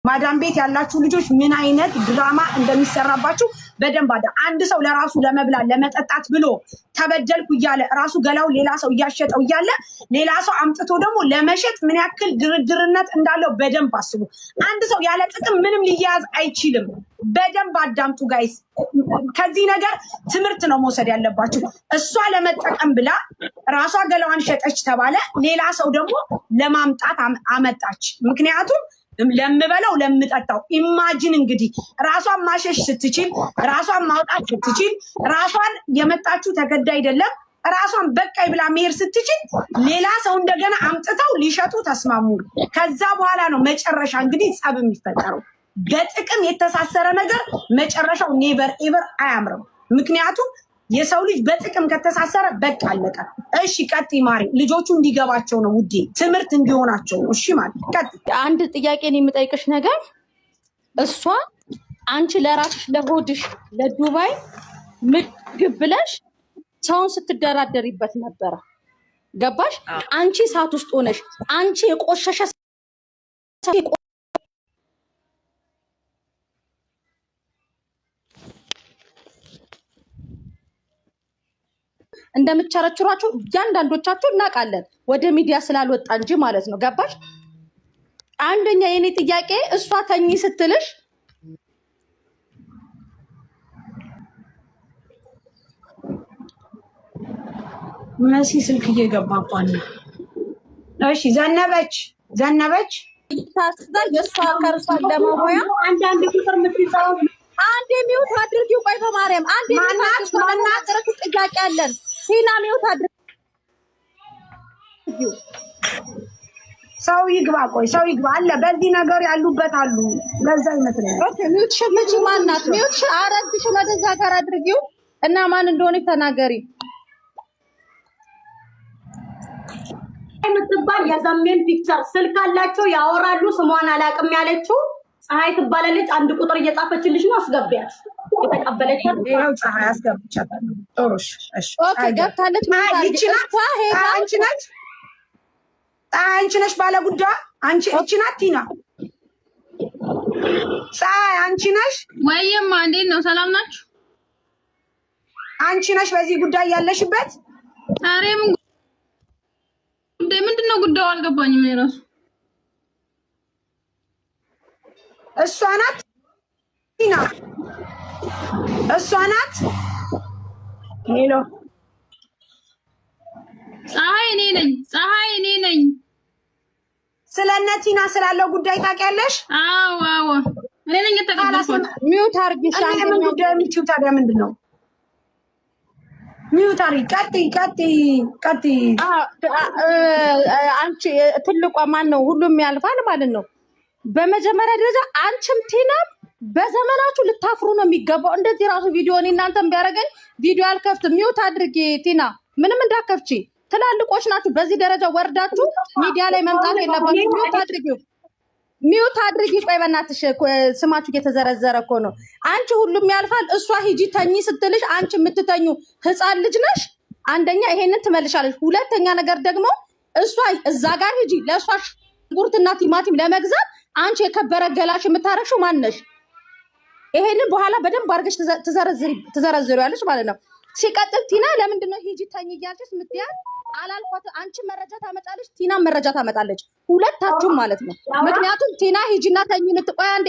ማዳም ቤት ያላችሁ ልጆች ምን አይነት ድራማ እንደሚሰራባችሁ በደንብ አንድ ሰው ለራሱ ለመብላት ለመጠጣት ብሎ ተበደልኩ እያለ ራሱ ገላው ሌላ ሰው እያሸጠው እያለ ሌላ ሰው አምጥቶ ደግሞ ለመሸጥ ምን ያክል ድርድርነት እንዳለው በደንብ አስቡ። አንድ ሰው ያለ ጥቅም ምንም ሊያዝ አይችልም። በደንብ አዳምጡ ጋይስ። ከዚህ ነገር ትምህርት ነው መውሰድ ያለባችሁ። እሷ ለመጠቀም ብላ ራሷ ገላዋን ሸጠች ተባለ፣ ሌላ ሰው ደግሞ ለማምጣት አመጣች። ምክንያቱም ለምበለው ለምጠጣው ኢማጂን እንግዲህ ራሷን ማሸሽ ስትችል ራሷን ማውጣት ስትችል ራሷን የመጣችሁ ተገዳ አይደለም ራሷን በቃይ ብላ መሄድ ስትችል ሌላ ሰው እንደገና አምጥተው ሊሸጡ ተስማሙ። ከዛ በኋላ ነው መጨረሻ እንግዲህ ጸብ የሚፈጠረው። በጥቅም የተሳሰረ ነገር መጨረሻው ኔቨር ኤቨር አያምርም። ምክንያቱም የሰው ልጅ በጥቅም ከተሳሰረ በቃ አለቀ። እሺ ቀጥይ ማሪ። ልጆቹ እንዲገባቸው ነው ውዴ፣ ትምህርት እንዲሆናቸው ነው። እሺ ማለት ቀጥይ። አንድ ጥያቄን የምጠይቅሽ ነገር እሷ አንቺ ለራስሽ ለሆድሽ ለዱባይ ምግብ ብለሽ ሰውን ስትደራደሪበት ነበረ። ገባሽ? አንቺ እሳት ውስጥ ሆነሽ አንቺ የቆሸሸ እንደምትቸረችሯቸው እያንዳንዶቻችሁ እናውቃለን፣ ወደ ሚዲያ ስላልወጣ እንጂ ማለት ነው። ገባሽ? አንደኛ የኔ ጥያቄ እሷ ተኝ ስትልሽ መሲ ስልክ እየገባ እንኳን እሺ፣ ዘነበች ታስዛ የእሷ ከርሷ ለማሞያ አንዳንድ ቁጥር የምትይዛው አንድ የሚውት አድርጊው። ቆይ በማርያም አንድ የሚውት ማናገረክ ጥያቄ አለን። ሂና የሚውት አድርጊው። ሰው ይግባ። ቆይ ሰው ይግባ አለ። በዚህ ነገር ያሉበት አሉ። ለዛ ይመስላል። ኦኬ ሚውት ሸመቺ ማናት? ሚውት አረግሽ ወደዛ ጋር አድርጊው እና ማን እንደሆነ ተናገሪ። የምትባል የዘሜን ፒክቸር ስልክ አላቸው ያወራሉ። ስሟን አላቅም ያለችው ፀሐይ ትባላለች። አንድ ቁጥር እየጻፈችልሽ ነው። አስገቢያት። የተቀበለች ይሄው ፀሐይ አስገብቻታለሁ። ጥሩሽ። እሺ ኦኬ ገብታለች። አንቺ ነሽ ባለ ጉዳይ። አንቺ እቺ ናት ቲና። ፀሐይ አንቺ ነሽ ወይማ? እንዴት ነው? ሰላም ናችሁ? አንቺ ነሽ በዚህ ጉዳይ ያለሽበት? ታሬም ጉዳይ ምንድነው? ጉዳዩ አልገባኝም። እራሱ እሷ ናት ቲና፣ እሷ ናት። ሄሎ ፀሐይ እኔ ነኝ። ስለነ ቲና ስላለው ጉዳይ ታውቂያለሽ? አዎ እኔ ነኝ የተቀበልኩት። ሚውት አርጊሽ። ምን ጉዳይ የምትይው ታዲያ ምንድን ነው? ሚውት አርጊ። ቀጥይ። አንቺ ትልቋ ማን ነው? ሁሉም ያልፋል ማለት ነው። በመጀመሪያ ደረጃ አንቺም ቲናም በዘመናችሁ ልታፍሩ ነው የሚገባው። እንደዚህ ራሱ ቪዲዮ እኔ እናንተም ቢያደርገኝ ቪዲዮ አልከፍትም። ሚውት አድርጊ ቲና፣ ምንም እንዳከፍቺ። ትላልቆች ናችሁ። በዚህ ደረጃ ወርዳችሁ ሚዲያ ላይ መምጣት የለባችሁ። ሚውት አድርጊ። ቆይ በእናትሽ ስማችሁ እየተዘረዘረ እኮ ነው። አንቺ ሁሉም ያልፋል። እሷ ሂጂ ተኝ ስትልሽ አንቺ የምትተኙ ህፃን ልጅ ነሽ። አንደኛ ይሄንን ትመልሻለሽ። ሁለተኛ ነገር ደግሞ እሷ እዛ ጋር ሂጂ ለእሷ ሽንኩርትና ቲማቲም ለመግዛት አንቺ የከበረ ገላሽ የምታረግሽው ማነሽ? ይሄንን በኋላ በደንብ አድርገሽ ትዘረዝሪያለሽ ማለት ነው። ሲቀጥል ቲና ለምንድን ነው ሂጂ ተኝ እያልሽስ ምትያት? አላልኳት። አንቺ መረጃ ታመጣለች፣ ቲና መረጃ ታመጣለች፣ ሁለታችሁም ማለት ነው። ምክንያቱም ቲና ሂጂና ተኝ ምትቆይ አንዴ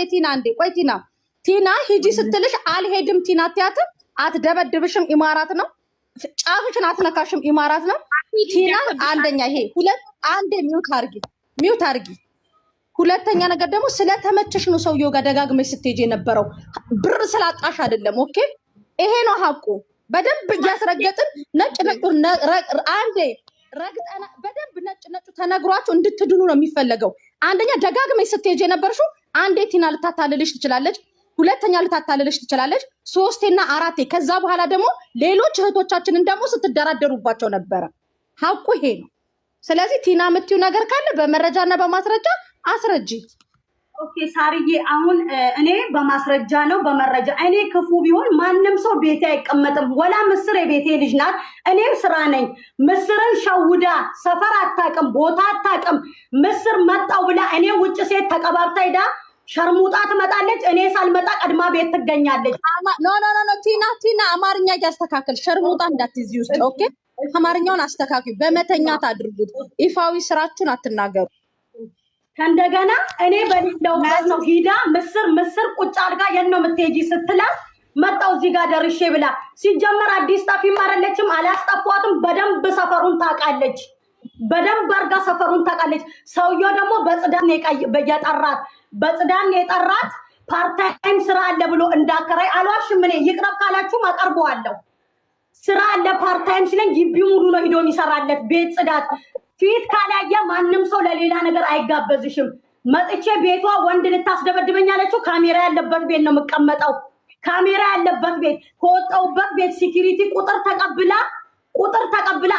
ቲና ሂጂ ስትልሽ አልሄድም ቲና አትያትም፣ አትደበድብሽም፣ ኢማራት ነው። ጫፍሽን አትነካሽም፣ ኢማራት ነው። ቲና አንደኛ ይሄ አንዴ ሚውት አርጊ። ሁለተኛ ነገር ደግሞ ስለተመቸሽ ነው ሰውየው ጋር ደጋግመሽ ስትሄጂ የነበረው፣ ብር ስላጣሽ አይደለም። ኦኬ ይሄ ነው ሀቁ። በደንብ እያስረገጥን ነጭ አንዴ ረግጠና በደንብ ነጭ ተነግሯችሁ እንድትድኑ ነው የሚፈለገው። አንደኛ ደጋግመሽ ስትሄጂ የነበርሽው አንዴ ቲና ልታታልልሽ ትችላለች፣ ሁለተኛ ልታታልልሽ ትችላለች፣ ሶስቴና አራቴ። ከዛ በኋላ ደግሞ ሌሎች እህቶቻችንን ደግሞ ስትደራደሩባቸው ነበረ። ሀቁ ይሄ ነው። ስለዚህ ቲና የምትይው ነገር ካለ በመረጃና በማስረጃ አስረጂ። ኦኬ ሳርዬ፣ አሁን እኔ በማስረጃ ነው በመረጃ። እኔ ክፉ ቢሆን ማንም ሰው ቤቴ አይቀመጥም። ወላ ምስር የቤቴ ልጅ ናት። እኔም ስራ ነኝ። ምስርን ሸውዳ ሰፈር አታውቅም፣ ቦታ አታውቅም። ምስር መጣው ብላ እኔ ውጭ ሴት ተቀባብታ ሄዳ ሸርሙጣ ትመጣለች። እኔ ሳልመጣ ቀድማ ቤት ትገኛለች። ኖ ቲና አማርኛ ያስተካክል። ሸርሙጣ እንዳትይዚ ውስጥ ኦኬ። አማርኛውን አስተካክሉ። በመተኛት አድርጉት። ይፋዊ ስራችሁን አትናገሩ። ከእንደገና እኔ በሌለውበት ነው ሂዳ ምስር ቁጭ አድርጋ የት ነው የምትሄጂ ስትላት መጣው እዚህ ጋር ደርሼ ብላ ሲጀመር አዲስ ጣፊም አይደለችም። አላስጠፏትም። በደንብ ሰፈሩን ታውቃለች። በደንብ አርጋ ሰፈሩን ታውቃለች። ሰውየው ደግሞ በጽዳን የጠራት በጽዳን የጠራት ፓርታይም ስራ አለ ብሎ እንዳከራይ አልዋሽም። እኔ ይቅረብ ካላችሁ አቀርበዋለሁ። ስራ አለ ፓርታይም ሲለኝ ግቢው ሙሉ ነው ሄዶ ይሰራለት ቤት ጽዳት። ፊት ካላየ ማንም ሰው ለሌላ ነገር አይጋበዝሽም። መጥቼ ቤቷ ወንድ ልታስደበድበኝ አለችው። ካሜራ ያለበት ቤት ነው የምቀመጠው። ካሜራ ያለበት ቤት ከወጣውበት ቤት ሴኩሪቲ ቁጥር ተቀብላ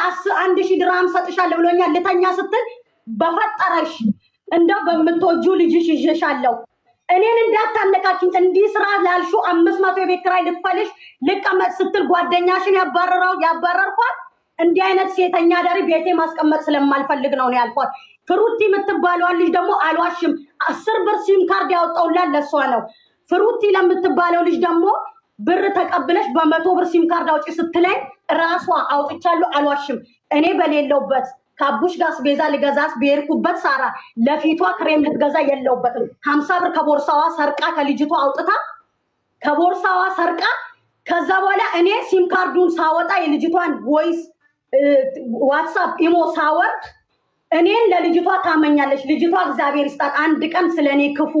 1000 ድርሃም ሰጥሻለሁ ብሎኛል። ልተኛ ስትል በፈጠረሽ እንደው በምትወጂው ልጅሽ ይዤሻለሁ እኔን እንዳታነቃቂኝ እንዲህ ስራ ላልሹ 500 የቤት ኪራይ ልትፈልሽ ልቀመጥ ስትል ጓደኛሽን ያባረርኳት እንዲህ አይነት ሴተኛ ዳሪ ቤቴ ማስቀመጥ ስለማልፈልግ ነው ያልኳት። ፍሩቲ የምትባለው ልጅ ደግሞ አልዋሽም 10 ብር ሲም ካርድ ያወጣውላት ለሷ ነው። ፍሩቲ ለምትባለው ልጅ ደግሞ ብር ተቀብለሽ በ100 ብር ሲም ካርድ አውጪ ስትለኝ ራሷ አውጥቻለሁ። አልዋሽም እኔ በሌለውበት ካቡሽ ጋር ቤዛ ልገዛስ በርኩበት ሳራ ለፊቷ ክሬም ልትገዛ የለውበትም 50 ብር ከቦርሳዋ ሰርቃ ከልጅቷ አውጥታ ከቦርሳዋ ሰርቃ ከዛ በኋላ እኔ ሲም ካርዱን ሳወጣ የልጅቷን ቮይስ ዋትስአፕ ኢሞ ሳወርድ እኔን ለልጅቷ ታመኛለች። ልጅቷ እግዚአብሔር ይስጣት አንድ ቀን ስለኔ ክፉ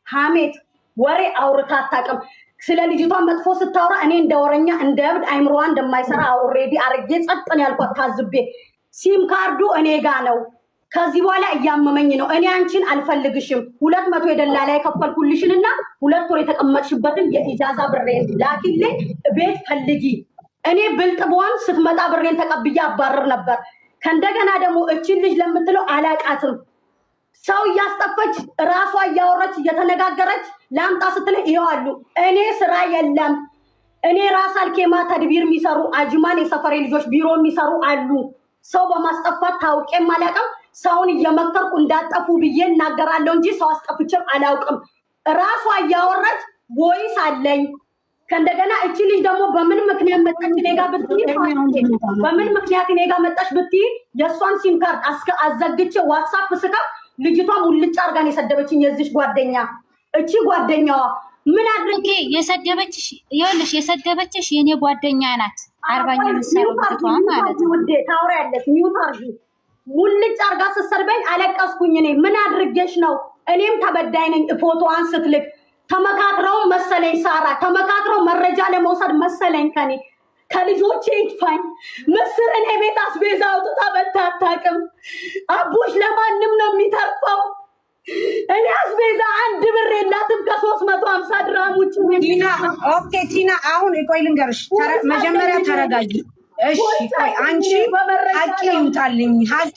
ሐሜት ወሬ አውርታ አታውቅም። ስለ ልጅቷ መጥፎ ስታወራ እኔ እንደወረኛ እንደ እብድ አይምሮዋ እንደማይሰራ ኦሬዲ አርጌ ጸጥን ያልኳት ታዝቤ ሲም ካርዱ እኔ ጋ ነው። ከዚህ በኋላ እያመመኝ ነው። እኔ አንቺን አልፈልግሽም 200 የደላላ የከፈልኩልሽንና 2 ወር የተቀመጥሽበትን የኢጃዛ ብሬን ላኪልኝ ቤት ፈልጊ። እኔ ብልጥ በሆን ስትመጣ ብሬን ተቀብዬ አባረር ነበር። ከእንደገና ደግሞ እቺን ልጅ ለምትለው አላቃትም ሰው እያስጠፈች ራሷ እያወራች እየተነጋገረች ላምጣ ስትለኝ ይዋሉ እኔ ስራ የለም። እኔ ራስ አልኬማ ተድቢር የሚሰሩ አጅማን የሰፈሬ ልጆች ቢሮ የሚሰሩ አሉ። ሰው በማስጠፋት ታውቄ ማለቀም ሰውን እየመከርኩ እንዳጠፉ ብዬ እናገራለሁ እንጂ ሰው አስጠፍቼም አላውቅም። ራሷ እያወራች ቮይስ አለኝ። ከእንደገና እቺ ልጅ ደግሞ በምን ምክንያት መጣች እኔ ጋር ብትይ በምን ምክንያት እኔ ጋር መጣች ብትይ የሷን ሲም ካርድ አዘግቼ ዋትስአፕ ስካ ልጅቷ ሙልጭ አርጋን የሰደበችኝ የዚሽ ጓደኛ እቺ ጓደኛዋ ምን አድርጌ የሰደበችሽ ይኸውልሽ የሰደበችሽ የኔ ጓደኛ ናት። 40ኛ መስራት ማለት ነው ወዴ ታውሪያለሽ ሚውት አርጊ ሙልጭ አርጋ ስትሰርበኝ አለቀስኩኝ። እኔ ምን አድርጌሽ ነው? እኔም ተበዳይ ነኝ። ፎቶዋን ስትልክ ተመካክረው መሰለኝ ሳራ ተመካክረው መረጃ ለመውሰድ መሰለኝ ከኔ ከልጆቼ ይጥፋኝ ምስር እኔ ቤት አስቤዛ አውጥታ በታታቅም አቡሽ ለማንም ነው የሚተርፈው። እኔ አስቤዛ 1 ብር የላትም ከ350 ድርሃም ውጭ። ቲና ኦኬ ቲና አሁን ቆይ ልንገርሽ መጀመሪያ ተረጋጊ እሺ። ቆይ አንቺ ሀቂ ይውጣልኝ ሀቂ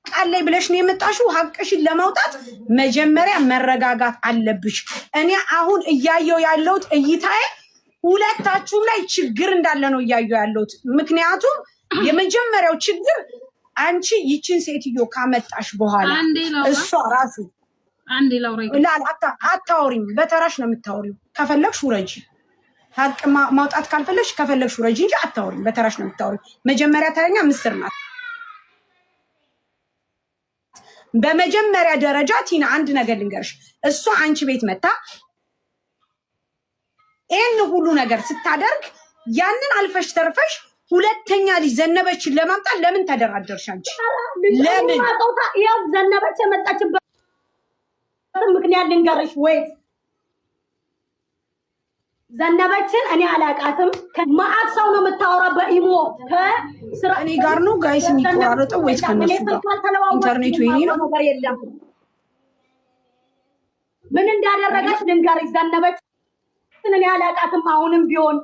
አለይ ብለሽ ነው የመጣሽው። ሀቅሽን ለማውጣት መጀመሪያ መረጋጋት አለብሽ። እኔ አሁን እያየው ያለሁት እይታዬ ሁለታችሁም ላይ ችግር እንዳለ ነው እያየው ያለሁት። ምክንያቱም የመጀመሪያው ችግር አንቺ ይችን ሴትዮ ካመጣሽ በኋላ እሷ ራሱ አንዴ ላውራይ አታውሪም፣ በተራሽ ነው የምታወሪው። ከፈለግሽ ውረጂ፣ ሀቅ ማውጣት ካልፈለግሽ ከፈለግሽ ውረጂ እንጂ አታውሪም፣ በተራሽ ነው የምታወሪው። መጀመሪያ ተረኛ ምስር ናት። በመጀመሪያ ደረጃ ቲና አንድ ነገር ልንገርሽ፣ እሷ አንቺ ቤት መታ ይሄን ሁሉ ነገር ስታደርግ ያንን አልፈሽ ተርፈሽ ሁለተኛ ልጅ ዘነበችን ለማምጣት ለምን ተደራደርሽ አንቺ? ለምን ያው ዘነበች የመጣችበት ምክንያት ልንገርሽ ወይ? ዘነበችን እኔ አላቃትም። ከማአት ሰው ነው የምታወራ በኢሞ ከስራ እኔ ጋር ነው ጋይስ የሚቆራረጠው ወይስ ከነሱ ጋር? ኢንተርኔቱ ይሄ ነው ነገር የለም። ምን እንዳደረገች ልንገርሽ። ዘነበች እኔ አላቃትም። አሁንም ቢሆን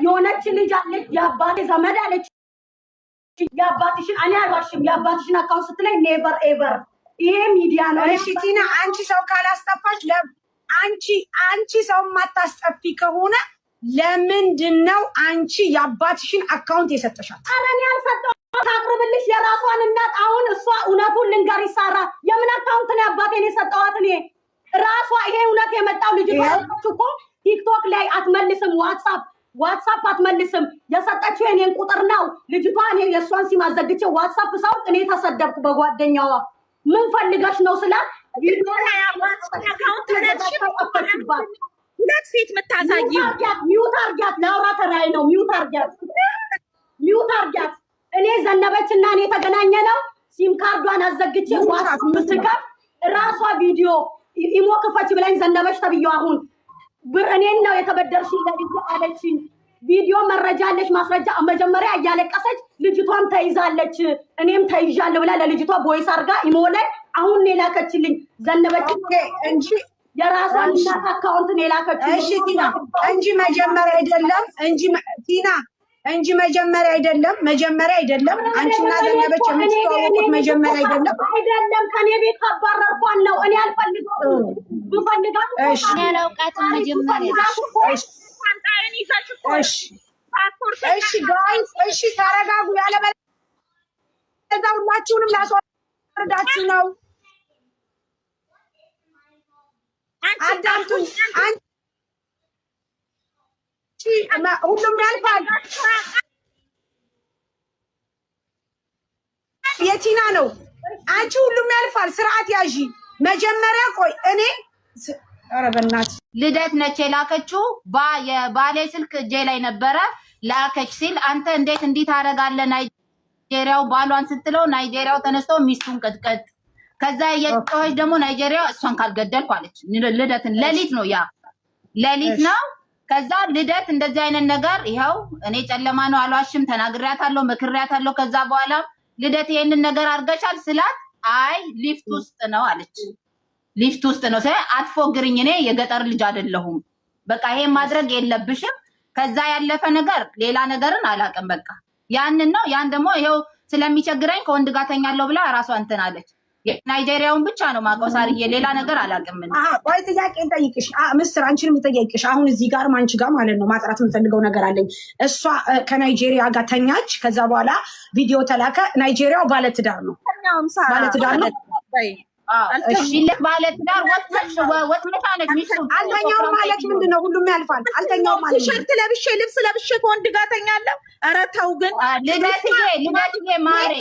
የሆነች ልጅ አለች የአባቴ ዘመድ አለች። የአባትሽን እኔ አልዋሽም። የአባትሽን አካውንት ስትለኝ ኔቨር ኤቨር ይሄ ሚዲያ ነው። እሺ ቲና አንቺ ሰው ካላስጠፋች አንቺ ሰው ማታስጠፊ ከሆነ ለምንድነው አንቺ የአባትሽን አካውንት የሰጠሻት? ኧረ እኔ አልሰጠሁም። ታቅርብልሽ የራሷን እናት። አሁን እሷ እውነቱን ልንገርሽ ሳራ፣ የምን አካውንት ነው አባቴን የሰጠዋት እኔ ራሷ። ይሄ እውነት የመጣው ልጅቷ እኮ ቲክቶክ ላይ አትመልስም፣ ዋትሳፕ አትመልስም። የሰጠችው የኔን ቁጥር ነው ልጅቷ። እኔ የእሷን ሲም አዘግቼ ዋትሳፕ ሳውቅ እኔ ተሰደብኩ በጓደኛዋ። ምን ፈልገሽ ነው ስላት ሁለት ፊት የምታሳይው ሚውት አርጊያት፣ ላውራ ተራይ ነው። ሚውት አርጊያት። እኔ ዘነበችና እኔ የተገናኘ ነው። ሲም ካርዷን አዘግቼ ዋትሳፕ ምትከፍ ራሷ ቪዲዮ ኢሞ ክፈች ብላኝ ዘነበች ተብዬው አሁን ብር እኔን ነው የተበደርሽኝ ለልጅ አለችኝ። ቪዲዮ መረጃ አለሽ ማስረጃ። መጀመሪያ እያለቀሰች ልጅቷም ተይዛለች እኔም ተይዣለሁ ብላ ለልጅቷ ቦይስ አርጋ ኢሞ ላይ አሁን ነው ላከችልኝ ዘነበች እንጂ የራሷን እናት አካውንት ነው ላከችልኝ። እሺ ቲና እንጂ መጀመሪያ አይደለም ቲና እንጂ መጀመሪያ አይደለም። አንቺና ዘነበች የምትተዋወቁት መጀመሪያ አይደለም። ከኔ ቤት አባረርኳን ነው እኔ አልፈልግም። ብፈልጋት እሺ ያለውቃትን መጀመሪያ እሺ ጋይስ እሺ ተረጋጉ። ያለበለዚያ ሁላችሁንም ላስወርዳችሁ ነው። አዳምጡኝ። ሁሉም ያልፋል። የቲና ነው። አንቺ ሁሉም ያልፋል። ስርዓት ያዢ። መጀመሪያ ቆይ እኔ ኧረ በእናትሽ ልደት ነች የላከችው። የባሌ ስልክ እጄ ላይ ነበረ ላከች ሲል አንተ እንዴት እንዲህ ታደርጋለህ? ናይጄሪያው ባሏን ስትለው ናይጄሪያው ተነስቶ ሚስቱን ቀጥቀጥ። ከዛ የጮኸች ደግሞ ናይጄሪያው እሷን ካልገደልኩ አለች። ልደትን ሌሊት ነው ሌሊት ነው። ከዛ ልደት እንደዚህ አይነት ነገር ይኸው እኔ ጨለማ ነው አልዋሽም፣ ተናግሬያታለሁ፣ መክሬያታለሁ። ከዛ በኋላ ልደት ይሄንን ነገር አድርገሻል ስላት አይ ሊፍት ውስጥ ነው አለች። ሊፍት ውስጥ ነው ሳይ አትፎግርኝ፣ እኔ የገጠር ልጅ አይደለሁም። በቃ ይሄን ማድረግ የለብሽም። ከዛ ያለፈ ነገር ሌላ ነገርን አላውቅም። በቃ ያንን ነው። ያን ደግሞ ይሄው ስለሚቸግረኝ ከወንድ ጋር ተኛለሁ ብላ ራሷ እንትን አለች። ናይጄሪያውን ብቻ ነው ማውቀው ሳርዬ፣ ሌላ ነገር አላውቅም። ቆይ ጥያቄ እንጠይቅሽ ምስር፣ አንቺንም ልጠይቅሽ። አሁን እዚህ ጋር አንቺ ጋር ማለት ነው ማጥራት የምፈልገው ነገር አለኝ። እሷ ከናይጄሪያ ጋር ተኛች፣ ከዛ በኋላ ቪዲዮ ተላከ። ናይጄሪያው ባለትዳር ነው። ባለትዳር ነው። ባለትዳር ወጥመታ ነች ሚስቱ። አልተኛውም ማለት ምንድን ነው? ሁሉም ያልፋል። አልተኛውም ማለት ቲሸርት ለብሼ ልብስ ለብሼ ከወንድ ጋር ተኛለሁ። ኧረ ተው ግን ልደትዬ ማሬ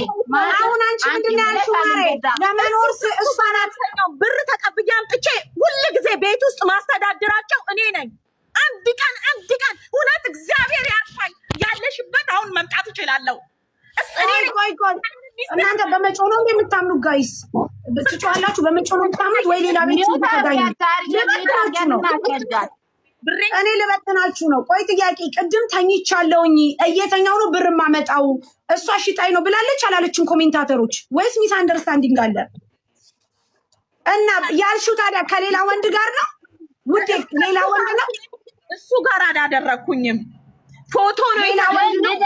አሁን አንቺ ምንድን ነው ያልሽው? ማሬ ለመኖር እሷ ናት ብር ተቀብዬ አምጥቼ ሁሉ ጊዜ ቤት ውስጥ ማስተዳድራቸው እኔ ነኝ። አንድ ቀን እውነት እግዚአብሔር ያርፋኝ ያለሽበት አሁን መምጣት እችላለሁ። ቆይ እናንተ በመጮህ ነው የምታምኑት? ጋይስ ትጮሃላችሁ። በመጮህ ነው የምታምኑት ወይ ሌላ ቤት ተጋኝ? እኔ ልበትናችሁ ነው። ቆይ ጥያቄ፣ ቅድም ተኝቻለሁኝ እየተኛው ነው ብር ማመጣው እሷ ሽጣይ ነው ብላለች አላለችም? ኮሜንታተሮች ወይስ ሚስ አንደርስታንዲንግ አለ? እና ያልሽው ታዲያ ከሌላ ወንድ ጋር ነው ውዴ? ሌላ ወንድ ነው እሱ ጋር አላደረኩኝም። ፎቶ ነው ሌላ ወንድ ነው።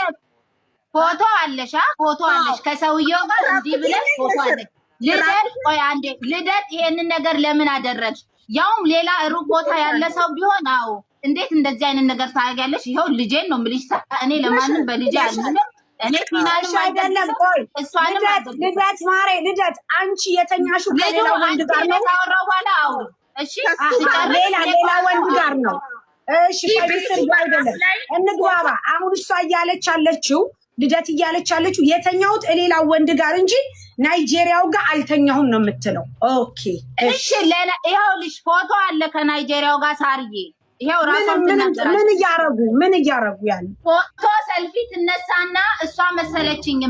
ፎቶ አለሽ ፎቶ አለሽ ከሰውየው ጋር እንዲህ ብለሽ ፎቶ አለሽ። ልደት ቆይ አንዴ ልደት ይሄንን ነገር ለምን አደረግሽ? ያውም ሌላ ሩቅ ቦታ ያለ ሰው ቢሆን አዎ እንዴት እንደዚህ አይነት ነገር ታያለሽ? ይሄው ልጄን ነው የምልሽ። እኔ ለማንም በልጄ አልልም። እኔ ፊናልም አይደለም። ቆይ እሷንም ልደት ማሬ ልደት አንቺ የተኛሽው ከሌላ ወንድ ጋር ነው? ታወራው በኋላ አውሩ እሺ። ሌላ ወንድ ጋር ነው እሺ። ከቤተሰብ ጋር አይደለም። እንግባባ። አሁን እሷ እያለች አለችው ልደት እያለች አለችው የተኛሁት ሌላ ወንድ ጋር እንጂ ናይጄሪያው ጋር አልተኛሁም ነው የምትለው። ኦኬ እሺ። ይሄው ልጅ ፎቶ አለ ከናይጄሪያው ጋር ሳርዬ። ይሄው ራሷ ምን እያረጉ ያለ ፎቶ ሰልፊ ትነሳና እሷ መሰለችኝ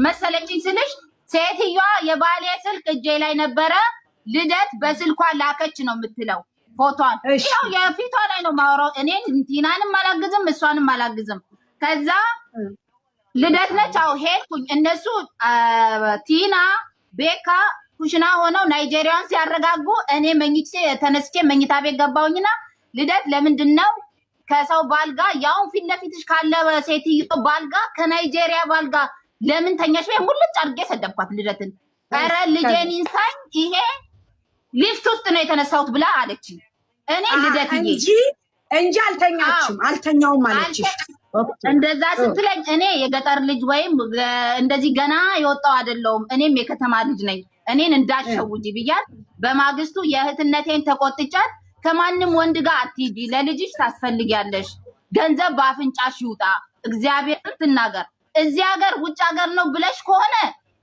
ስልሽ ሴትዮዋ የባሌ ስልክ እጄ ላይ ነበረ ልደት በስልኳ ላከች ነው የምትለው ፎቶን። ይሄው የፊቷ ላይ ነው ማወራው። እኔ ቲናንም አላግዝም እሷንም አላግዝም። ከዛ ልደት ነች። አው ሄድኩኝ። እነሱ ቲና ቤካ ኩሽና ሆነው ናይጄሪያን ሲያረጋጉ እኔ ተነስቼ መኝታ ቤት ገባሁኝና ልደት ለምንድነው ከሰው ባል ጋር ያው ፊት ለፊትሽ ካለ ሴትዮ ባል ጋር ከናይጄሪያ ባል ጋር ለምን ተኛሽ? ወይ ሙልጭ አድርጌ ሰደብኳት ልደትን። ኧረ ልጄን ኢንሳይ ይሄ ሊፍት ውስጥ ነው የተነሳሁት ብላ አለች። እኔ ልደትዬ እንጂ አልተኛውም አለችሽ። እንደዛ ስትለኝ እኔ የገጠር ልጅ ወይም እንደዚህ ገና የወጣው አይደለሁም። እኔም የከተማ ልጅ ነኝ። እኔን እንዳትሸውጂ ብያት በማግስቱ የእህትነቴን ተቆጥቻት ከማንም ወንድ ጋር አትሂጂ፣ ለልጅሽ ታስፈልጊያለሽ፣ ገንዘብ በአፍንጫሽ ይውጣ፣ እግዚአብሔር ትናገር። እዚህ ሀገር ውጭ ሀገር ነው ብለሽ ከሆነ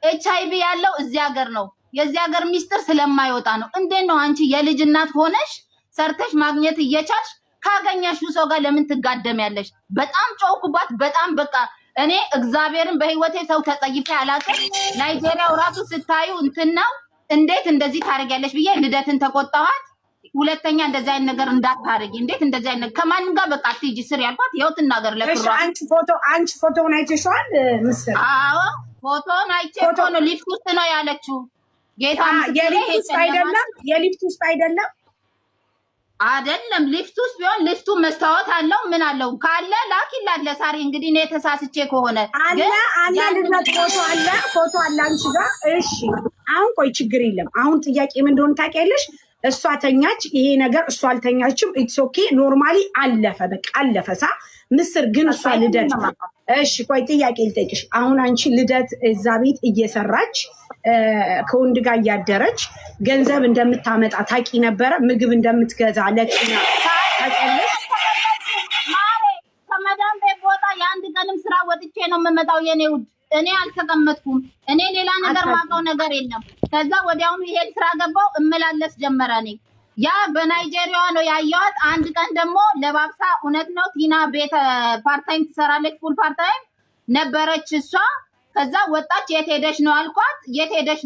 HIV ያለው እዚህ ሀገር ነው። የዚህ ሀገር ሚስጥር ስለማይወጣ ነው። እንዴት ነው አንቺ የልጅ እናት ሆነሽ ሰርተሽ ማግኘት እየቻልሽ ካገኘሽው ሰው ጋር ለምን ትጋደሚያለሽ? በጣም ጮኩባት። በጣም በቃ እኔ እግዚአብሔርን በህይወቴ ሰው ተጸይፌ አላውቅም። ናይጄሪያው ራሱ ስታዩ እንትን ነው እንዴት እንደዚህ ታደርጊያለሽ ብዬ ልደትን ተቆጣኋት። ሁለተኛ እንደዚህ አይነት ነገር እንዳታረጊ፣ እንዴት እንደዚህ አይነት ከማንም ጋር በቃ አትሂጂ ስር ያልኳት ይኸው ትናገር ለክሯ። አንቺ ፎቶውን አይተሽዋል ምስል? አዎ ፎቶውን አይቼ እኮ ነው ሊፍት ውስጥ ነው ያለችው። ጌታ የሊፍት ውስጥ አይደለም፣ የሊፍት ውስጥ አይደለም አይደለም ሊፍት ውስጥ ቢሆን ሊፍቱ መስታወት አለው ምን አለው ካለ ላኪላት ለሳሪ። እንግዲህ እኔ ተሳስቼ ከሆነ አለ ልደት ፎቶ አለ አንቺ ጋር። እሺ አሁን ቆይ ችግር የለም። አሁን ጥያቄ ምን እንደሆነ ታውቂያለሽ? እሷ ተኛች፣ ይሄ ነገር እሷ አልተኛችም። ኢትስ ኦኬ ኖርማሊ አለፈ፣ በቃ አለፈ። ምስር ግን እሷ ልደት እሺ ቆይ ጥያቄ ልጠይቅሽ። አሁን አንቺ ልደት እዛ ቤት እየሰራች ከወንድ ጋር እያደረች ገንዘብ እንደምታመጣ ታውቂ ነበረ? ምግብ እንደምትገዛ ለቂና ታውቂያለሽ? ከመዳም ቤት ቦታ የአንድ ቀንም ስራ ወጥቼ ነው የምመጣው የኔ ውድ። እኔ አልተቀመጥኩም። እኔ ሌላ ነገር ማውቀው ነገር የለም። ከዛ ወዲያውኑ ይሄን ስራ ገባው እመላለስ ጀመረ። እኔ ያ በናይጄሪያዋ ነው ያየዋት። አንድ ቀን ደግሞ ለባብሳ እውነት ነው ቲና ቤት ፓርታይም ትሰራለች፣ ፉል ፓርታይም ነበረች እሷ። ከዛ ወጣች። የት ሄደሽ ነው አልኳት። የት ሄደሽ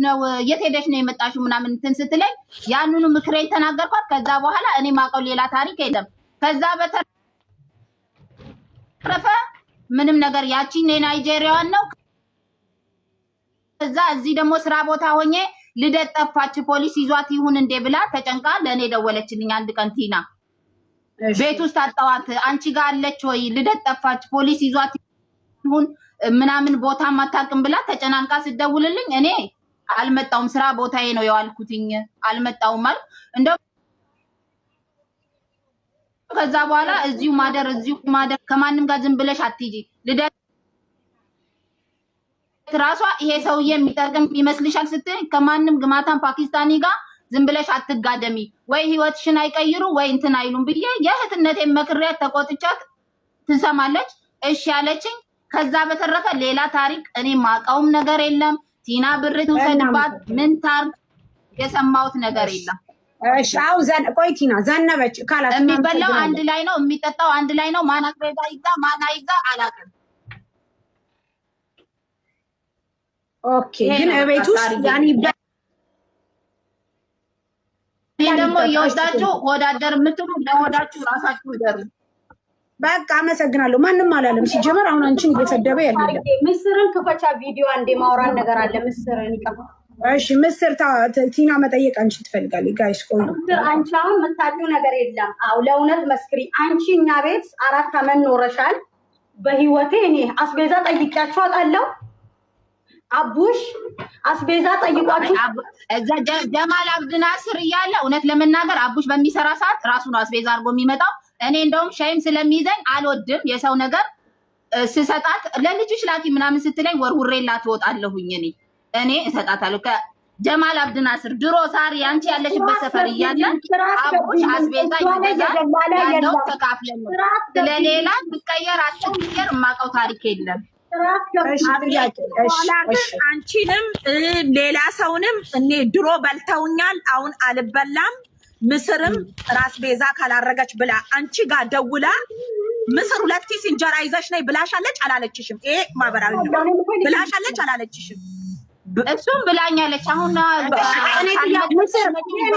ነው የመጣሽው ምናምን እንትን ስትለኝ ያንኑ ምክሬን ተናገርኳት። ከዛ በኋላ እኔ ማውቀው ሌላ ታሪክ የለም። ከዛ በተረፈ ምንም ነገር ያቺን የናይጄሪያዋን ነው። ከዛ እዚህ ደግሞ ስራ ቦታ ሆኜ ልደት ጠፋች ፖሊስ ይዟት ይሁን እንዴ ብላ ተጨንቃ ለእኔ ደወለችልኝ። አንድ ቀን ቲና ቤት ውስጥ አጣዋት፣ አንቺ ጋር አለች ወይ ልደት ጠፋች ፖሊስ ይዟት ይሁን ምናምን ቦታ ማታቅም ብላ ተጨናንቃ ስደውልልኝ እኔ አልመጣውም፣ ስራ ቦታዬ ነው የዋልኩትኝ፣ አልመጣውም ማለት እንደው ከዛ በኋላ እዚሁ ማደር ከማንም ጋር ዝም ብለሽ አትሂጂ። ልደት ራሷ ይሄ ሰውዬ የሚጠቅም ይመስልሻል ስትይ ከማንም ግማታን ፓኪስታኒ ጋር ዝም ብለሽ አትጋደሚ፣ ወይ ህይወትሽን አይቀይሩ ወይ እንትን አይሉም ብዬ የእህትነቴን መክሪያት ተቆጥቻት ትሰማለች። እሺ ያለችኝ። ከዛ በተረፈ ሌላ ታሪክ እኔ ማውቀውም ነገር የለም። ቲና ብር ትውሰድባት ምን ታርግ የሰማሁት ነገር የለም። እሺ አው ቆይ ቲና ዘነበች ካላስ የሚበላው አንድ ላይ ነው፣ የሚጠጣው አንድ ላይ ነው። ማን አክሬዛ ይዛ ማን አይዛ አላውቅም። ኦኬ ግን እቤት ውስጥ ያኒ ደግሞ እየወዳችሁ ወዳደር የምትሉ ለወዳችሁ ራሳችሁ ደሩ። በቃ አመሰግናለሁ። ማንም አላለም ሲጀመር። አሁን አንቺን እየሰደበ ያለ ምስርን ክፈቻ ቪዲዮ አንዴ ማውራን ነገር አለ። ምስርን ይቀባ። እሺ ምስር ቲና መጠየቅ አንቺ ትፈልጋለሽ? ጋይስ ቆይ አንቺ አሁን የምታውቂው ነገር የለም። አው ለእውነት መስክሪ። አንቺ እኛ ቤት 4 አመት ኖረሻል። በህይወቴ እኔ አስቤዛ ጠይቂያቸው አውቃለሁ። አቡሽ አስቤዛ ጠይቋችሁ እዛ ጀማል አብድናስር እያለ እውነት ለመናገር አቡሽ በሚሰራ ሰዓት ራሱ ነው አስቤዛ አድርጎ የሚመጣው። እኔ እንደውም ሻይም ስለሚይዘኝ አልወድም የሰው ነገር ስሰጣት ለልጅሽ ላኪ ምናምን ስትለኝ ወርውሬላት ትወጣለሁኝ። እኔ እሰጣታለሁ። ከጀማል አብድናስር ድሮ ሳሪ አንቺ ያለሽበት ሰፈር እያለ አቡሽ አስቤዛ ይገዛል። ያለው ተካፍለን ነው። ስለሌላ ትቀየር አትቀየር የማውቀው ታሪክ የለም። አንቺንም ሌላ ሰውንም እኔ ድሮ በልተውኛል፣ አሁን አልበላም። ምስርም ራስ ቤዛ ካላረገች ብላ አንቺ ጋር ደውላ ምስር 2 ኪስ እንጀራ ይዘሽ ነይ ብላሻለች አላለችሽም? ይሄ ማህበራዊ ነው። ብላሻለች አላለችሽም? እሱም ብላኛለች። አሁን ምስር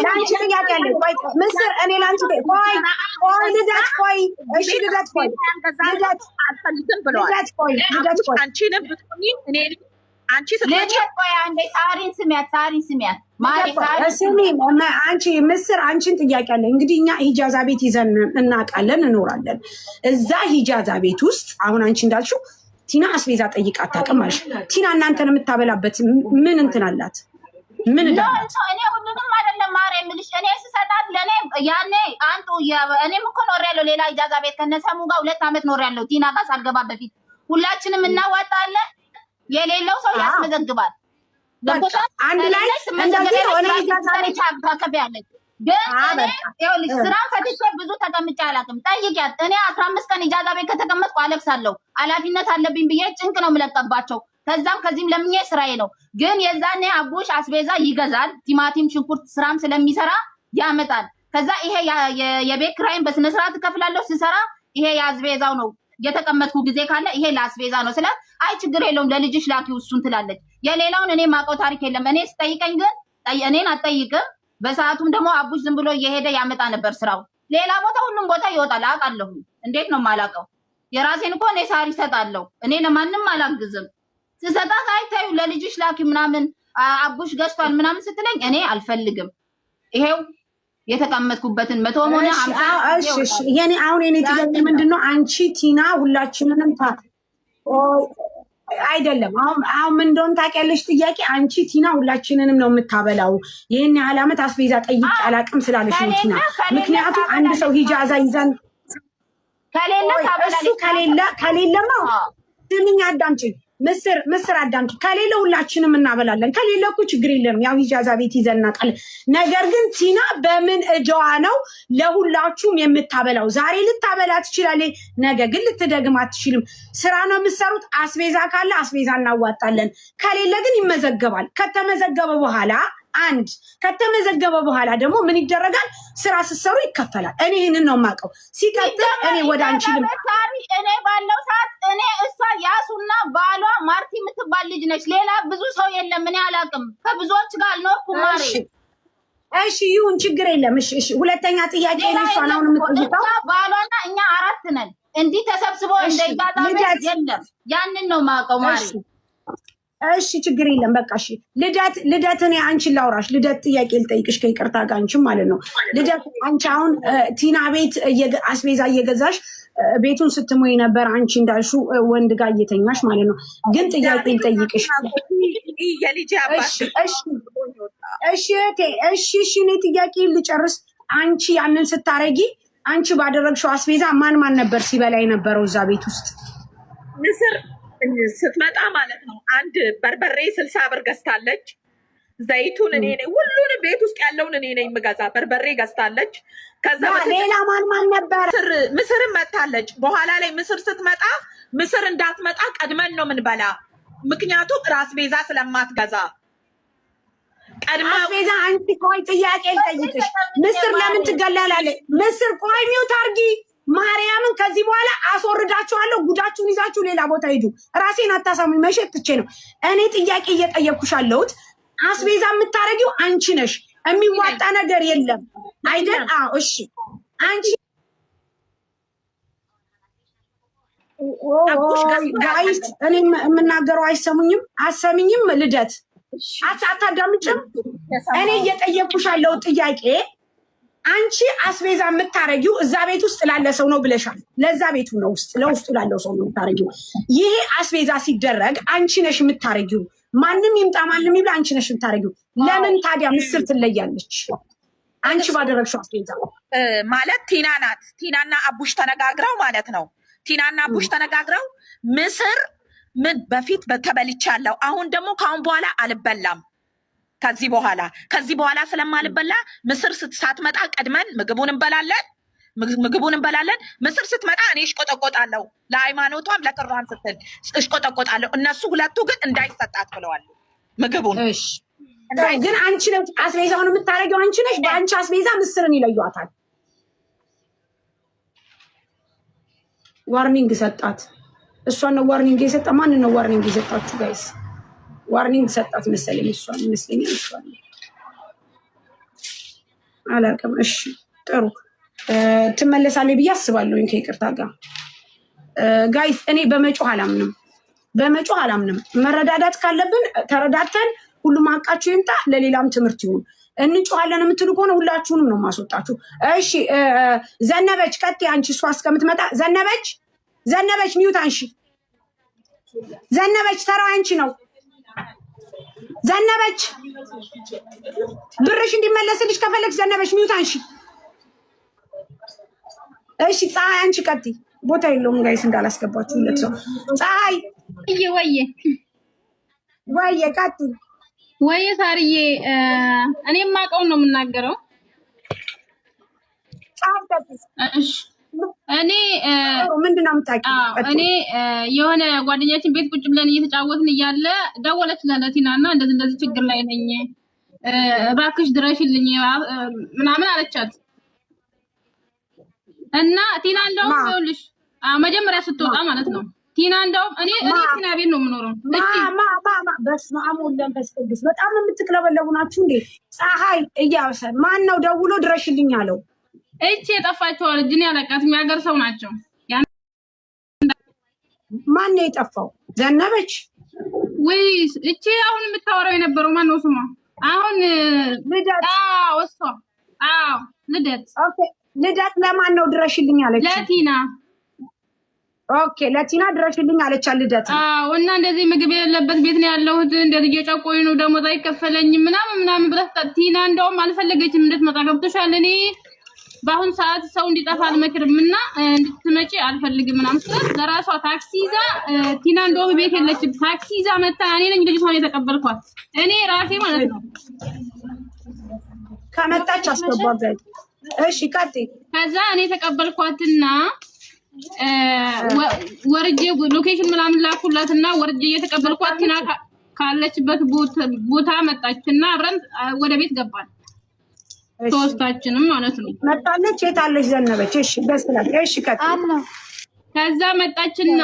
ላንቺ ጥያቄ አለ። ቆይ ምስር እኔ ላንቺ ቆይ ልደት ቆይ እሺ ልደት ቆይ ልደት አልፈልግም ብለዋል። ልደት ቆይ አንቺንም ብትሆኚ እኔ አንቺ ስለዚህ ቆይ አንዴ ሳሪን ስሚያት ማሪ ስሚ አንቺ ምስር አንቺን ጥያቄ አለ። እንግዲህ እኛ ሂጃዛ ቤት ይዘን እናውቃለን እንኖራለን። እዛ ሂጃዛ ቤት ውስጥ አሁን አንቺ እንዳልሽው ቲና አስቤዛ ጠይቃ አታውቅም አልሽ። ቲና እናንተን የምታበላበት ምን እንትን አላት? ምን እኔ ሁሉንም አይደለም ማር የምልሽ እኔ ስሰጣት ለኔ ያኔ አንቱ እኔም እኮ ኖሬያለሁ ሌላ ኢጃዛ ቤት ከነሰሙ ጋር 2 አመት ኖሬያለሁ። ቲና ጋር ሳልገባ በፊት ሁላችንም እናዋጣለን። የሌለው ሰው ያስመዘግባል። አንድ ላይ እንደዚህ ሆነ ኢጃዛ ቤት ታከብያለች። ግን እኔ ይኸውልሽ ስራ ፈትቼ ብዙ ተቀምጬ አላውቅም። ጠይቂያት። እኔ 15 ቀን ኢጃዛ ቤት ከተቀመጥኩ አለቅሳለሁ። ኃላፊነት አለብኝ ብዬ ጭንቅ ነው የምለቀባቸው። ከዛም ከዚህም ለምኜ ስራዬ ነው። ግን የዛኔ አቡሽ አስቤዛ ይገዛል። ቲማቲም፣ ሽንኩርት ስራም ስለሚሰራ ያመጣል። ከዛ ይሄ የቤት ኪራይን በስነ ስርዓት እከፍላለሁ ስሰራ። ይሄ የአስቤዛው ነው የተቀመጥኩ ጊዜ ካለ ይሄ ለአስቤዛ ነው ስላት፣ አይ ችግር የለውም ለልጅሽ ላኪው እሱን ትላለች። የሌላውን እኔ ማውቀው ታሪክ የለም። እኔ ስጠይቀኝ ግን እኔን አትጠይቅም። በሰዓቱም ደግሞ አቡሽ ዝም ብሎ እየሄደ ያመጣ ነበር ስራው። ሌላ ቦታ ሁሉም ቦታ ይወጣል አውቃለሁ። እንዴት ነው የማላውቀው? የራሴን እኮ እኔ ሳሪ እሰጣለሁ። እኔ ለማንም አላግዝም። ስሰጣት አይታዩ ለልጅሽ ላኪ ምናምን አቡሽ ገዝቷል ምናምን ስትለኝ እኔ አልፈልግም። ይሄው የተቀመጥኩበትን 100 ሆነ 50 እሺ የኔ አሁን የኔ ጥያቄ ምንድነው? አንቺ ቲና ሁላችንንም አይደለም አሁን ምን እንደሆነ ታውቂያለሽ? ጥያቄ አንቺ ቲና ሁላችንንም ነው የምታበላው። ይሄን ያህል ዓመት አስቤዛ ጠይቄ አላውቅም ስላለሽ ነው ቲና። ምክንያቱም አንድ ሰው ሂጃዛ ይዘን ከሌለ ታበላለች። እሱ ከሌለማ ስሚኝ አዳምጪኝ ምስር አዳምጪ። ከሌለ ሁላችንም እናበላለን። ከሌለ እኮ ችግር የለም። ያው ሂጃዛ ቤት ይዘን እናውቃለን። ነገር ግን ቲና በምን እጃዋ ነው ለሁላችሁም የምታበላው? ዛሬ ልታበላ ትችላለች፣ ነገ ግን ልትደግም አትችልም። ስራ ነው የምትሰሩት። አስቤዛ ካለ አስቤዛ እናዋጣለን፣ ከሌለ ግን ይመዘገባል። ከተመዘገበ በኋላ ደግሞ ምን ይደረጋል? ስራ ስትሰሩ ይከፈላል። እኔ ይህንን ነው የማውቀው። ሲቀጥል እኔ ወደ አንቺ እኔ ባለው ሰዓት እኔ እሷ ያሱና ባሏ ማርቲ የምትባል ልጅ ነች። ሌላ ብዙ ሰው የለም። እኔ አላውቅም። ከብዙዎች ጋር አልኖርኩም። ማሪ እሺ ይሁን ችግር የለም። እሺ ሁለተኛ ጥያቄ ነው። እሷ ነው የምትጠይቀው። ባሏና እኛ 4 ነን። እንዲህ ተሰብስቦ እንደይባጣ የለም። ያንን ነው የማውቀው ማሪ። እሺ ችግር የለም። በቃ እሺ ልደት እኔ አንቺን ላውራሽ። ልደት ጥያቄ ልጠይቅሽ ከይቅርታ ጋር አንቺም ማለት ነው። ልደት አንቺ አሁን ቲና ቤት አስቤዛ እየገዛሽ ቤቱን ስትሞይ ነበር። አንቺ እንዳልሽው ወንድ ጋር እየተኛሽ ማለት ነው። ግን ጥያቄ ልጠይቅሽ። የልጅ አባት እሺ እኔ ጥያቄ ልጨርስ። አንቺ ያንን ስታረጊ አንቺ ባደረግሽው አስቤዛ ማን ነበር ሲበላ የነበረው እዛ ቤት ውስጥ? ምስር ስትመጣ ማለት ነው። አንድ በርበሬ 60 ብር ገዝታለች። ዘይቱን እኔ ነኝ፣ ሁሉንም ቤት ውስጥ ያለውን እኔ ነኝ የምገዛ። በርበሬ ገዝታለች። ከዛ ሌላ ማን ነበር? ምስርም መታለች። በኋላ ላይ ምስር ስትመጣ ምስር እንዳትመጣ ቀድመን ነው የምንበላ፣ ምክንያቱም ራስ ቤዛ ስለማትገዛ ቀድማ አስቤዛ። አንቺ ቆይ ጥያቄ ልጠይቅሽ። ምስር ለምን ትገላላለች? ምስር ቆይ ሚውት አርጊ ማርያምን። ከዚህ በኋላ አስወርዳችኋለሁ። ጉዳችሁን ይዛችሁ ሌላ ቦታ ሂዱ። ራሴን አታሳሙኝ። መሸጥ ትቼ ነው እኔ ጥያቄ እየጠየኩሽ አለሁት። አስቤዛ የምታረጊው አንቺ ነሽ። የሚዋጣ ነገር የለም አይደል? አዎ እሺ። አንቺ ጋይስ እኔ የምናገረው አይሰሙኝም? አሰሚኝም? ልደት አታዳምጭም? እኔ እየጠየኩሽ አለው ጥያቄ አንቺ አስቤዛ የምታረጊው እዛ ቤት ውስጥ ላለ ሰው ነው ብለሻል። ለዛ ቤቱ ነው ለውስጡ ላለው ሰው ነው የምታረጊው። ይሄ አስቤዛ ሲደረግ አንቺ ነሽ የምታረጊው። ማንም ይምጣ ማንም ይብላ አንቺ ነሽ የምታረጊው። ለምን ታዲያ ምስር ትለያለች? አንቺ ባደረግሽው አስቤዛ ማለት ቲና ናት። ቲናና አቡሽ ተነጋግረው ማለት ነው። ቲናና አቡሽ ተነጋግረው ምስር ምን በፊት ተበልቻለሁ፣ አሁን ደግሞ ካሁን በኋላ አልበላም። ከዚህ በኋላ ስለማልበላ ምስር ሳትመጣ ቀድመን ምግቡን እንበላለን። ምስር ስትመጣ እኔ እሽቆጠቆጣለሁ፣ ለሃይማኖቷም ለክሯም ስትል እሽቆጠቆጣለሁ። እነሱ ሁለቱ ግን እንዳይሰጣት ብለዋል ምግቡን። ግን አንቺ ነሽ አስቤዛውን የምታረጊው፣ አንቺ ነሽ። በአንቺ አስቤዛ ምስርን ይለዩታል። ዋርኒንግ ሰጣት። እሷን ነው ዋርኒንግ የሰጣ። ማን ነው ዋርኒንግ የሰጣችሁ ጋይስ? ዋርኒንግ ሰጣት መሰለኝ። እሷን ይመስለኛል። እሷን አላውቅም። እሺ ጥሩ ትመለሳለች ብዬ አስባለሁኝ ከይቅርታ ጋር ጋይስ። እኔ በመጮህ አላምንም። መረዳዳት ካለብን ተረዳተን ሁሉም አቃችሁ ይምጣ፣ ለሌላም ትምህርት ይሁን። እንጮሃለን የምትሉ ከሆነ ሁላችሁንም ነው ማስወጣችሁ። እሺ ዘነበች ቀጥ አንቺ እሷ እስከምትመጣ ዘነበች ሚውት አንሺ። ዘነበች ተራው አንቺ ነው። ዘነበች ብርሽ እንዲመለስልሽ ከፈለግሽ ዘነበሽ ሚውት አንሺ። እሺ ፀሐይ አንቺ ቀጥይ። ቦታ የለውም ጋይስ እንዳላስገባችሁ ለሰው ፀሐይ ወየ ቀጥይ። ወየ ሳርዬ እኔ የማውቀውን ነው የምናገረው። ፀሐይ ቀጥይ። እሺ እኔ ምንድነው የምታውቂው? እኔ የሆነ ጓደኛችን ቤት ቁጭ ብለን እየተጫወትን እያለ ደወለች ለቲና እና እንደዚህ ችግር ላይ ነኝ እባክሽ ድረሽልኝ ምናምን አለቻት። እና ቲና እንደውም ይኸውልሽ መጀመሪያ ስትወጣ ማለት ነው ቲና እንደውም እኔ ቲና ቤት ነው የምኖረው። በስመ አብ ወወልድ ወመንፈስ ቅዱስ በጣም የምትቅለበለቡ ናችሁ እንዴ? ፀሐይ እያሰ ማን ነው ደውሎ ድረሽልኝ አለው? እቺ የጠፋችው ልጅ እኔ አላውቃትም። የሚያገር ሰው ናቸው። ማን ነው የጠፋው? ዘነበች ወይስ እቺ አሁን የምታወራው የነበረው ማን ነው ስሟ? አሁን ልደት። እሷ ልደት። ኦኬ ልደት ለማን ነው ድረሽልኝ አለች? ለቲና። ኦኬ ለቲና ድረሽልኝ አለች ልደት። እና እንደዚህ ምግብ የሌለበት ቤት ነው ያለሁት፣ እንደዚህ እየጨቆኝ ነው፣ ደሞዝ አይከፈለኝም ምናምን ብለህ ቲና እንደውም አልፈለገችም እንድትመጣ ገብቶሻል። እኔ በአሁን ሰዓት ሰው እንዲጠፋ አልመክርም እና እንድትመጪ አልፈልግም ምናምን ስትል ለራሷ ታክሲ ይዛ ቲና እንደውም ቤት የለችም ታክሲ ይዛ መጣ። እኔ ነኝ ልጅቷን የተቀበልኳት እኔ ራሴ ማለት ነው። ከመጣች አስገባት። እሺ ቀጥይ። ከዛ እኔ ተቀበልኳትና ወርጄ ሎኬሽን ምናምን ላኩላትና ወርጄ እየተቀበልኳት ቲና ካለችበት ቦታ መጣችና አብረን ወደ ቤት ገባን። ሶስታችንም ማለት ነው። መጣለች። የት አለች ዘነበች? እሺ በስላት። እሺ ቀጥይ። ከዛ መጣችና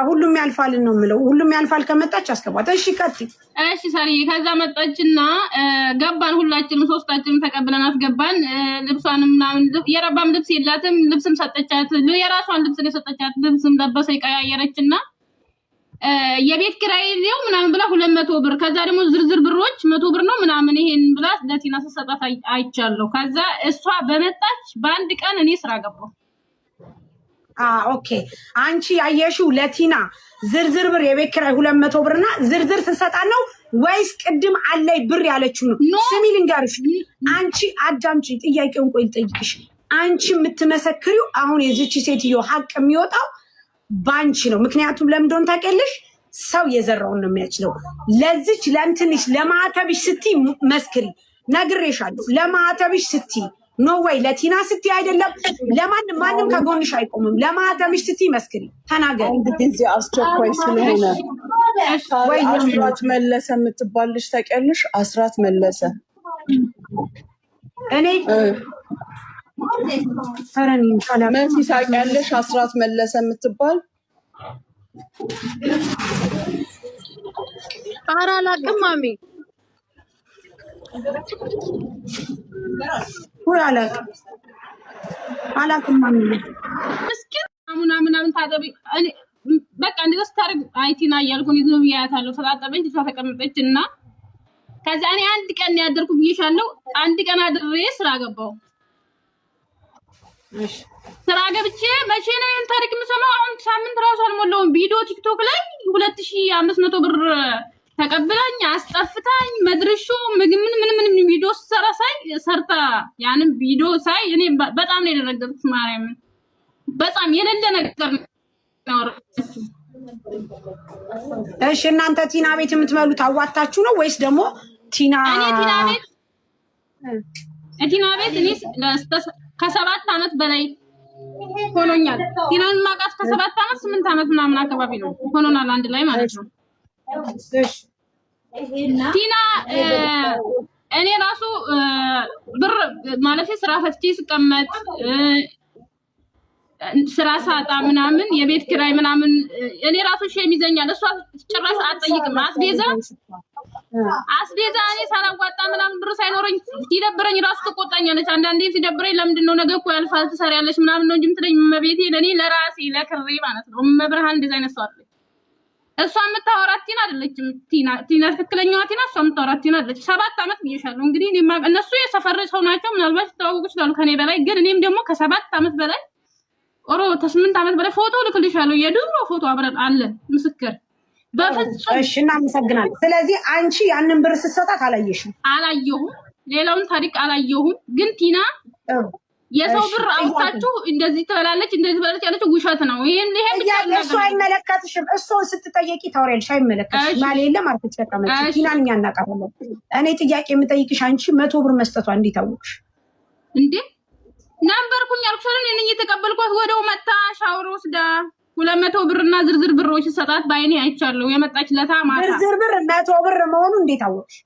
ሁሉም ያልፋል ነው የምለው። ሁሉም ያልፋል ከመጣች አስገባት። እሺ ቀጥይ። እሺ ሳርዬ ከዛ መጣችና ገባን። ሁላችንም ሶስታችንም ተቀብለን አስገባን። ልብሷንም ምናምን የረባም ልብስ የላትም። ልብስም ሰጠቻት። የራሷን ልብስ ነው የሰጠቻት። ልብስም ለበሰ ቀያየረችና የቤት ኪራይ ነው ምናምን ብላ 200 ብር ከዛ ደግሞ ዝርዝር ብሮች 100 ብር ነው ምናምን ይሄን ብላ ለቲና ሰጣት አይቻለሁ። ከዛ እሷ በመጣች በአንድ ቀን እኔ ስራ ገባሁ። ኦኬ አንቺ ያየሽው ለቲና ዝርዝር ብር የቤት ኪራይ 200 ብርና ዝርዝር ትሰጣት ነው ወይስ ቅድም አለይ ብር ያለችው ነው? ስሚ ልንገርሽ፣ አንቺ አዳምጪ፣ ጥያቄውን ቆይ ልጠይቅሽ። አንቺ የምትመሰክሪው አሁን የዚች ሴትዮ ሀቅ የሚወጣው ባንቺ ነው። ምክንያቱም ለምንድን ታውቂያለሽ? ሰው የዘራውን ነው የሚያጭለው። ለዚች ለእንትንሽ ለማዕተብሽ ስትይ መስክሪ፣ ነግሬሻለሁ። ለማዕተብሽ ስትይ ኖ ወይ ለቲና ስትይ አይደለም፣ ማንም ከጎንሽ አይቆምም። ለማዕተብሽ ስትይ መስክሪ፣ ተናገሪ። ጊዜ አስቸኳይ ስለሆነ ወይ አስራት መለሰ የምትባል ልጅ ታውቂያለሽ? አስራት መለሰ እኔ መሲ ታውቂያለሽ? አስራት መለሰ የምትባል ኧረ አላውቅም ማሚ። ወይ አላውቅም ማሚ። እስኪ ምናምን ታጠቢ በቃ እንደዛ ስታደርግ አይቲና እያልኩኝ ነው ብያታለሁ። ተጣጣበች ተቀመጠች እና ከዛ እኔ አንድ ቀን ያደርኩ ብዬሻለሁ። አንድ ቀን አድሬ ስራ ገባሁ። ስራ ገብቼ መቼ ነው ይሄን ታሪክ የምሰማው? አሁን ሳምንት ራሱ አልሞላውም። ቪዲዮ ቲክቶክ ላይ 2500 ብር ተቀብላኝ አስጠፍታኝ መድረሹ ምግብ ምን ቪዲዮ ሰርታ ያንን ቪዲዮ ሳይ እኔ በጣም ነው የደረገጥኩት። ማርያም በጣም የሌለ ነገር ነው። እሺ እናንተ ቲና ቤት የምትመሉት አዋጣችሁ ነው ወይስ ደግሞ ቲና ቤት እኔ ከ7 ዓመት በላይ ሆኖኛል። ቲናን ማቃት ከ7 ዓመት 8 ዓመት ምናምን አካባቢ ነው ሆኖናል አንድ ላይ ማለት ነው። ቲና እኔ ራሱ ብር ማለት ስራ ፈትቼ ስቀመጥ ስራ ሳጣ ምናምን የቤት ኪራይ ምናምን እኔ ራሱ ሼም ይዘኛል። እሷ ጭራሽ አትጠይቅም። አስቤዛ እኔ ሳላዋጣ ምናምን ብር ሳይኖረኝ ሲደብረኝ ራሱ ትቆጣኛለች። አንዳንዴ ሲደብረኝ ለምንድን ነው ነገ እኮ ያልፋል ትሰሪያለሽ ምናምን ነው እንጂ የምትለኝ እመቤቴ ለእኔ ለራሴ ለክሬ ማለት ነው። እመብርሃን እንደዛ አይነት ሰው አለች። እሷ የምታወራት ቲና አይደለችም። ቲና ትክክለኛዋ ቲና እሷ የምታወራት ቲና አይደለች። 7 ዓመት ብዬሻለሁ። እንግዲህ እነሱ የሰፈር ሰው ናቸው። ምናልባት ተዋወቁ ይችላሉ ከኔ በላይ ግን እኔም ደግሞ ከ7 ዓመት በላይ ከ8 ዓመት በላይ ፎቶ ልክልሻለሁ። የድሮ ፎቶ አብረን አለን ምስክር። በፍጹም እሺ እናመሰግናለን። ስለዚህ አንቺ ያንን ብር ስትሰጣት አላየሽም? አላየሁም፣ ሌላውን ታሪክ አላየሁም። ግን ቲና የሰው ብር አውጣችሁ እንደዚህ ትበላለች እንደዚህ ትበላለች ያለችው ውሸት ነው። ይሄን እሱ አይመለከትሽም። እሱ ስትጠየቂ ታወሪያለሽ፣ አይመለከትሽም። ማለ የለም አርፈሽ ተቀመጪ። ቲናን እኛ እናውቃለን። እኔ ጥያቄ የምጠይቅሽ አንቺ 100 ብር መስጠቷ እንዴት አወቅሽ እንዴ? ነበርኩኝ አልኩሽ እኔ ነኝ የተቀበልኳት። ወደው መጣ ሻወር ወስዳ 200 ብርና ዝርዝር ብሮች ሰጣት። ባይኔ አይቻለሁ። የመጣች ለታ ማታ ዝርዝር ብር 100 ብር መሆኑ እንዴት አወቅሽ?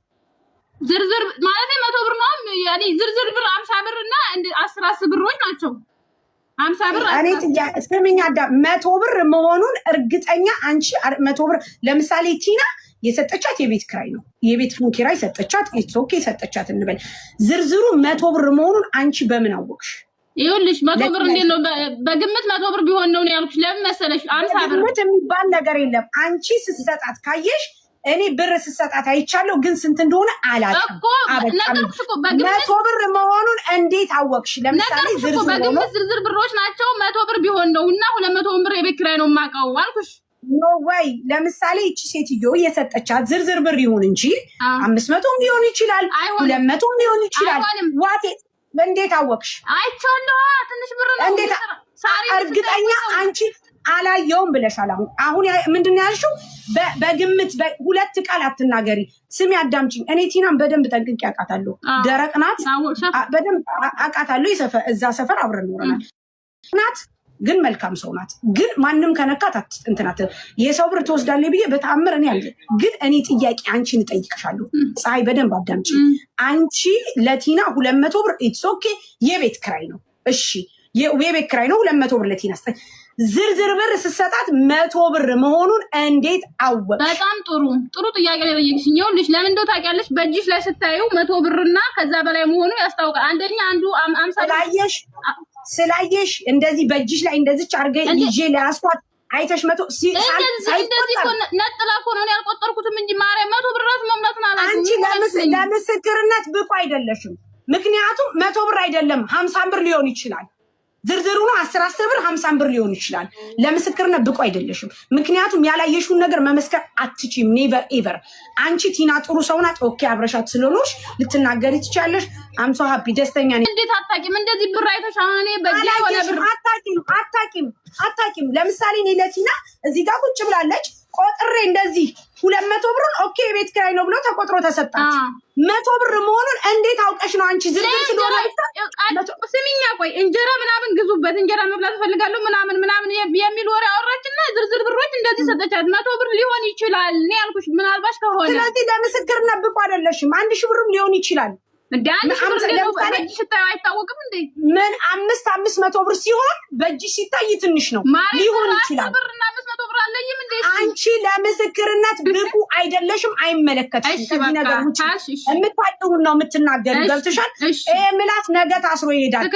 ዝርዝር ማለት 100 ብር ነው ያኔ ዝርዝር ብር 50 ብርና 10 ብሮች ናቸው። 50 ብር እኔ ጥያቄ ስሚኝ አዳም 100 ብር መሆኑን እርግጠኛ አንቺ 100 ብር ለምሳሌ ቲና የሰጠቻት የቤት ኪራይ ነው። የቤት ኪራይ ሰጠቻት፣ ኦኬ ሰጠቻት እንበል። ዝርዝሩ 100 ብር መሆኑን አንቺ በምን አወቅሽ? ይኸውልሽ 100 ብር እንዴት ነው በግምት 100 ብር ቢሆን ነው ያልኩሽ። ለምን መሰለሽ 50 ብር ግምት የሚባል ነገር የለም። አንቺ ስትሰጣት ካየሽ እኔ ብር ስትሰጣት አይቻለሁ፣ ግን ስንት እንደሆነ አላውቅም። በግምት 100 ብር መሆኑን እንዴት አወቅሽ? ለምሳሌ ዝርዝር ብሮች ናቸው 100 ብር ቢሆን ነው እና 200 ብር የቤት ኪራይ ነው የማውቀው አልኩሽ። ኖ ወይ ለምሳሌ እቺ ሴትዮ የሰጠቻት ዝርዝር ብር ይሁን እንጂ 500 ሊሆን ይችላል፣ 200 ሊሆን ይችላል። ዋቴ እንዴት አወቅሽ? አይቻለሁ። ትንሽ ብር ነው እንዴት እርግጠኛ አንቺ አላየውም ብለሻል። አሁን ምንድነው ያልሽው? በግምት ሁለት ቃል አትናገሪ። ስሚ አዳምጪኝ። እኔ ቲናን በደንብ ጠንቅቄ አውቃታለሁ። ደረቅ ናት፣ በደንብ አውቃታለሁ። እዛ ሰፈር አብረን ኖረናል። ናት ግን መልካም ሰው ናት። ግን ማንም ከነካት እንትናት የሰው ብር ትወስዳለች ብዬ በተአምር እኔ አለ። ግን እኔ ጥያቄ አንቺን እጠይቅሻለሁ። ፀሐይ በደንብ አዳምጪ። አንቺ ለቲና 200 ብር ኢትስ ኦኬ የቤት ኪራይ ነው። እሺ የቤት ኪራይ ነው 200 ብር ለቲና ስጠኝ። ዝርዝር ብር ስትሰጣት 100 ብር መሆኑን እንዴት አወቅሽ? በጣም ጥሩ ጥያቄ ነው የጠየቅሽኝ። ይኸውልሽ ለምን እንደው ታውቂያለሽ፣ በእጅሽ ላይ ስታዩ 100 ብርና ከዛ በላይ መሆኑ ያስታውቃል። አንደኛ አንዱ 50 ስላየሽ እንደዚህ በእጅሽ ላይ እንደዚች አድርገ ይዤ ለያስኳት አይተሽ 100 ነጥላ እኮ ነው ያልቆጠርኩትም እንጂ ማርያም 100 ብር ራስ መምለጥና አንቺ ለምስክርነት ብቁ አይደለሽም። ምክንያቱም 100 ብር አይደለም 50 ብር ሊሆን ይችላል። ዝርዝሩ ነው 10 ብር 50 ብር ሊሆን ይችላል። ለምስክርነት ብቁ አይደለሽም። ምክንያቱም ያላየሽውን ነገር መመስከር አትችይም። ኔቨር ኤቨር። አንቺ ቲና ጥሩ ሰው ናት። ኦኬ አብረሻት ስለኖርሽ ልትናገሪ ትችያለሽ። አምሶ ሃፒ ደስተኛ ነኝ። እንዴት አታውቂም? እንደዚህ ብር አይተሽ አሁን በእጄ ሆነ ብር አታውቂም። ለምሳሌ እኔ ለቲና እዚህ ጋር ቁጭ ብላለች። ቆጥሬ እንደዚህ 200 ብሩን ኦኬ የቤት ኪራይ ነው ብሎ ተቆጥሮ ተሰጣት። 100 ብር መሆኑን እንዴት አውቀሽ ነው አንቺ? ዝርዝር ስለሆነ ስሚኛ፣ ቆይ እንጀራ ምናምን ግዙበት እንጀራ መብላት ፈልጋለሁ ምናምን የሚል ወሬ አወራችና ዝርዝር ብሮች እንደዚህ ሰጠቻት። 100 ብር ሊሆን ይችላል እኔ ያልኩሽ ምናልባት ከሆነ። ስለዚህ ለምስክርነት ብቁ አይደለሽም። 1000 ብርም ሊሆን ይችላል። ዳን በእጅ ስታዩ አይታወቅም እንዴ? ምን 500 ብር ሲሆን በእጅ ሲታይ ትንሽ ነው ሊሆን ይችላል። ብርና 500 ብር አለይም እንዴ? አንቺ ለምስክርነት ብቁ አይደለሽም። አይመለከትሽም። ከዚህ ነገር ውጪ የምታውቂውን ነው የምትናገሪው። ገብተሻል? ይሄ ምላስ ነገ ታስሮ ይሄዳል።